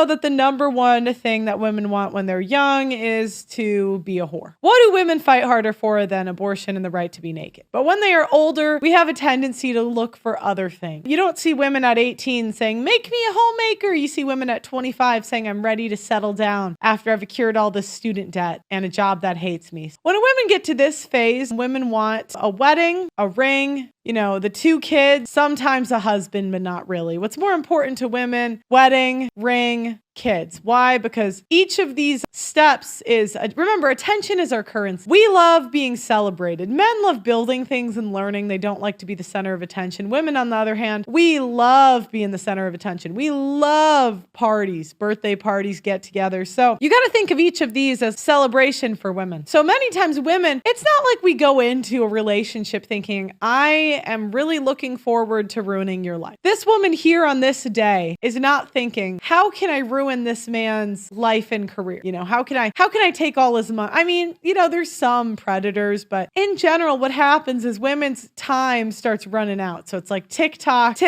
know that the number one thing that women want when they're young is to be a whore. What do women fight harder for than abortion and the right to be naked? But when they are older, we have a tendency to look for other things. You don't see women at 18 saying, make me a homemaker. You see women at 25 saying, I'm ready to settle down after I've cured all this student debt and a job that hates me. When women get to this phase, women want a wedding, a ring, you know, the 2 kids, sometimes a husband, but not really. What's more important to women? Wedding, ring, kids. Why? Because each of these steps is, remember, attention is our currency. We love being celebrated. Men love building things and learning. They don't like to be the center of attention. Women, on the other hand, we love being the center of attention. We love parties, birthday parties, get together. So you got to think of each of these as celebration for women. So many times women, it's not like we go into a relationship thinking, I am really looking forward to ruining your life. This woman here on this day is not thinking, how can I ruin this man's life and career? You know, how can I take all his money? I mean, you know, there's some predators, but in general, what happens is women's time starts running out. So it's like TikTok,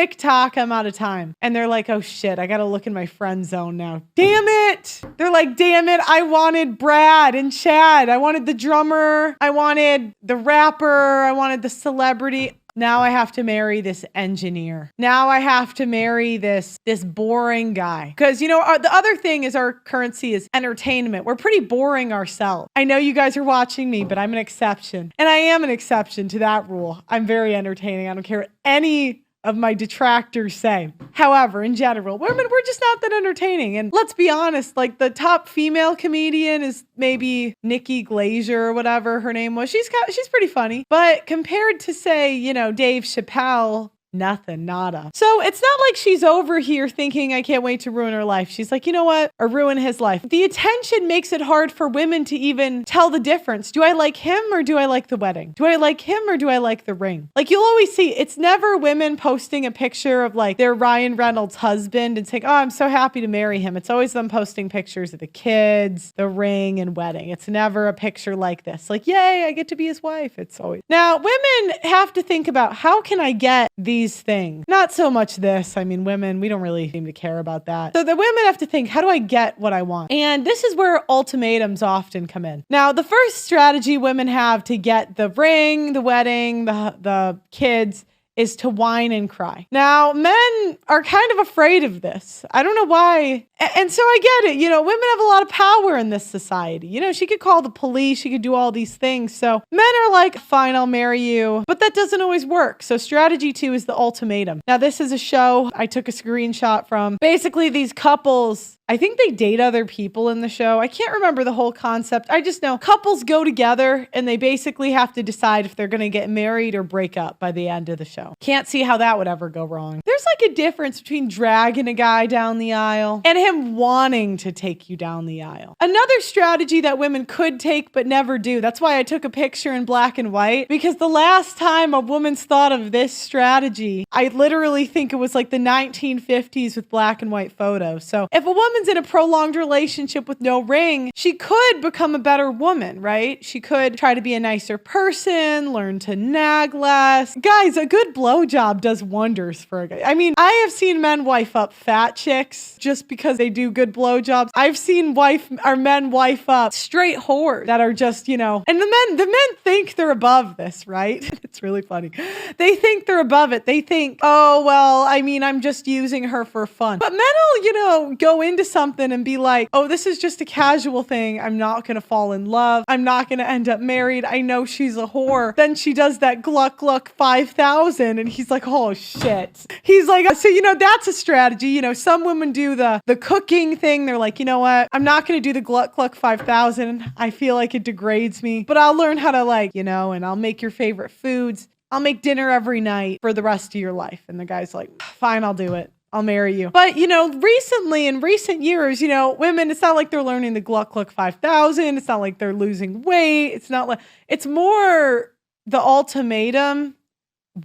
I'm out of time. And they're like, oh shit, I got to look in my friend zone now. Damn it. They're like, damn it. I wanted Brad and Chad. I wanted the drummer. I wanted the rapper. I wanted the celebrity. Now I have to marry this engineer. Now I have to marry this boring guy. Because, you know, the other thing is our currency is entertainment. We're pretty boring ourselves. I know you guys are watching me, but I'm an exception. And I am an exception to that rule. I'm very entertaining. I don't care what any of my detractors say. However, in general, women, we're just not that entertaining. And let's be honest, like the top female comedian is maybe Nikki Glazer or whatever her name was. She's pretty funny. But compared to, say, you know, Dave Chappelle, nothing, nada. So it's not like she's over here thinking, I can't wait to ruin her life. She's like, you know what? Or ruin his life. The attention makes it hard for women to even tell the difference. Do I like him or do I like the wedding? Do I like him or do I like the ring? Like you'll always see, it's never women posting a picture of like their Ryan Reynolds husband and saying, oh, I'm so happy to marry him. It's always them posting pictures of the kids, the ring and wedding. It's never a picture like this. Like, yay, I get to be his wife. It's always. Now, women have to think about how can I get these things? Not so much this. I mean, women, we don't really seem to care about that. So the women have to think, how do I get what I want? And this is where ultimatums often come in. Now, the first strategy women have to get the ring, the wedding, the kids is to whine and cry. Now, men are kind of afraid of this. I don't know why. And so I get it. You know, women have a lot of power in this society. You know, she could call the police. She could do all these things. So men are like, fine, I'll marry you. But that doesn't always work. So strategy 2 is the ultimatum. Now, this is a show I took a screenshot from. Basically, these couples, I think they date other people in the show. I can't remember the whole concept. I just know couples go together and they basically have to decide if they're going to get married or break up by the end of the show. Can't see how that would ever go wrong. There's like a difference between dragging a guy down the aisle and him wanting to take you down the aisle. Another strategy that women could take but never do. That's why I took a picture in black and white, because the last time a woman's thought of this strategy, I literally think it was like the 1950s with black and white photos. So if a woman's in a prolonged relationship with no ring, she could become a better woman, right? She could try to be a nicer person, learn to nag less. Guys, a good blowjob does wonders for a guy. I mean, I have seen men wife up fat chicks just because they do good blowjobs. I've seen men wife up straight whores that are just, you know, and the men think they're above this, right? It's really funny. They think they're above it. They think, oh, well, I mean, I'm just using her for fun. But men will, you know, go into something and be like, oh, this is just a casual thing. I'm not going to fall in love. I'm not going to end up married. I know she's a whore. Then she does that gluck gluck 5,000 and he's like, oh shit. He's like, so, you know, that's a strategy. You know, some women do the cooking thing. They're like, you know what? I'm not going to do the gluck gluck 5,000. I feel like it degrades me, but I'll learn how to, like, you know, and I'll make your favorite foods. I'll make dinner every night for the rest of your life. And the guy's like, fine, I'll do it. I'll marry you. But, you know, recently, in recent years, you know, women, it's not like they're learning the gluck gluck 5,000. It's not like they're losing weight. It's not like, it's more the ultimatum,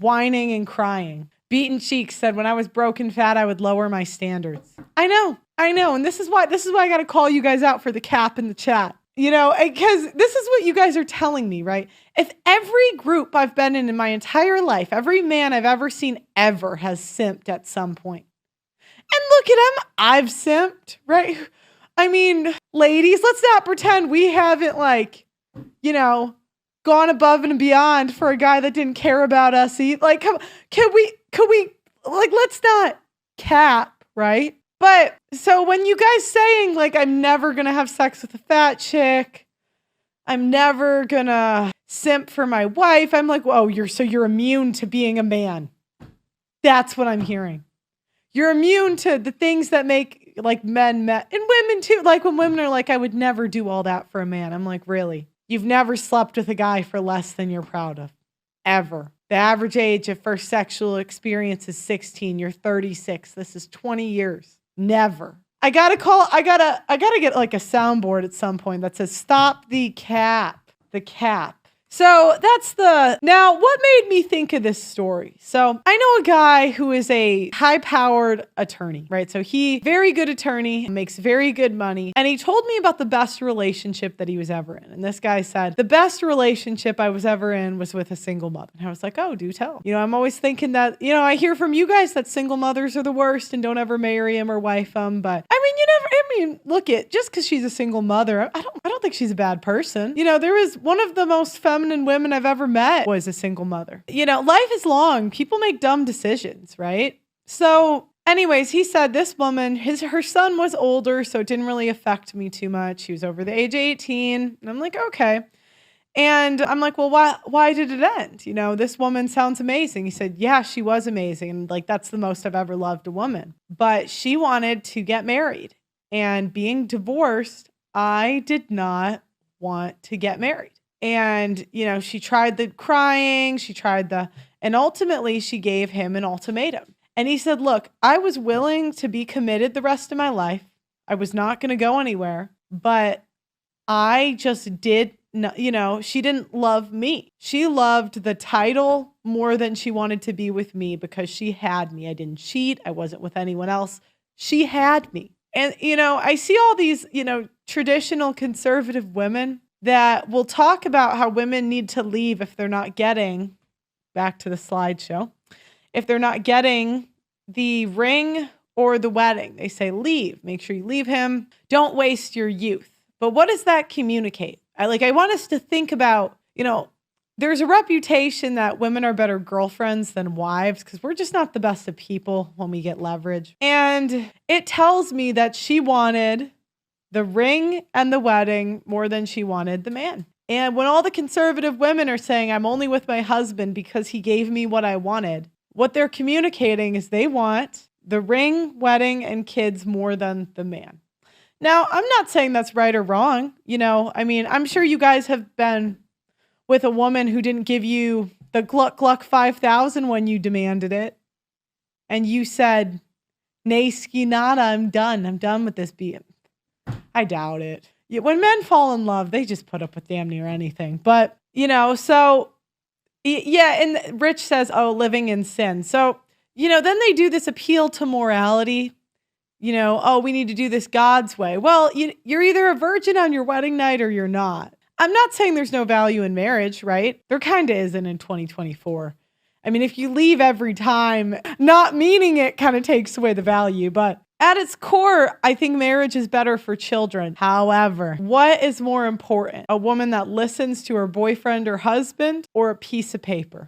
whining and crying. Beaten Cheeks said, when I was broke and fat, I would lower my standards. I know. And this is why I got to call you guys out for the cap in the chat. You know, because this is what you guys are telling me, right? If every group I've been in my entire life, every man I've ever seen ever has simped at some point. And look at him. I've simped, right? I mean, ladies, let's not pretend we haven't gone above and beyond for a guy that didn't care about us. Like, could we, let's not cap, right? But so when you guys saying like, I'm never going to have sex with a fat chick, I'm never going to simp for my wife. I'm like, whoa, you're immune to being a man. That's what I'm hearing. You're immune to the things that make like men and women too. Like when women are like, I would never do all that for a man. I'm like, really? You've never slept with a guy for less than you're proud of, ever. The average age of first sexual experience is 16. You're 36. This is 20 years. Never. I gotta get like a soundboard at some point that says, stop the cap. The cap. So now what made me think of this story? So I know a guy who is a high-powered attorney, right? So very good attorney, makes very good money. And he told me about the best relationship that he was ever in. And this guy said, the best relationship I was ever in was with a single mother. And I was like, oh, do tell. I'm always thinking that, I hear from you guys that single mothers are the worst and don't ever marry him or wife him. But look it, just because she's a single mother, I don't think she's a bad person. There is one of the most feminine women I've ever met was a single mother. Life is long. People make dumb decisions, right? So anyways, he said this woman, her son was older, so it didn't really affect me too much. He was over the age of 18. And I'm like, okay. And I'm like, well, why did it end? This woman sounds amazing. He said, yeah, she was amazing. And like, that's the most I've ever loved a woman. But she wanted to get married. And being divorced, I did not want to get married. And, she tried the crying, and ultimately she gave him an ultimatum. And he said, look, I was willing to be committed the rest of my life. I was not going to go anywhere, but I just did not, she didn't love me. She loved the title more than she wanted to be with me because she had me. I didn't cheat. I wasn't with anyone else. She had me. And, I see all these, traditional conservative women that will talk about how women need to leave if they're not getting, back to the slideshow, if they're not getting the ring or the wedding. They say, leave, make sure you leave him. Don't waste your youth. But what does that communicate? I want us to think about, there's a reputation that women are better girlfriends than wives because we're just not the best of people when we get leverage. And it tells me that she wanted the ring and the wedding more than she wanted the man. And when all the conservative women are saying, I'm only with my husband because he gave me what I wanted, what they're communicating is they want the ring, wedding, and kids more than the man. Now, I'm not saying that's right or wrong. I'm sure you guys have been with a woman who didn't give you the Gluck Gluck 5,000 when you demanded it. And you said, nay, ski nada, I'm done. I'm done with this being. I doubt it. When men fall in love, they just put up with damn near anything. But, so, yeah, and Rich says, oh, living in sin. So, then they do this appeal to morality. Oh, we need to do this God's way. Well, you're either a virgin on your wedding night or you're not. I'm not saying there's no value in marriage, right? There kind of isn't in 2024. If you leave every time, not meaning it kind of takes away the value. But at its core, I think marriage is better for children. However, what is more important? A woman that listens to her boyfriend or husband or a piece of paper?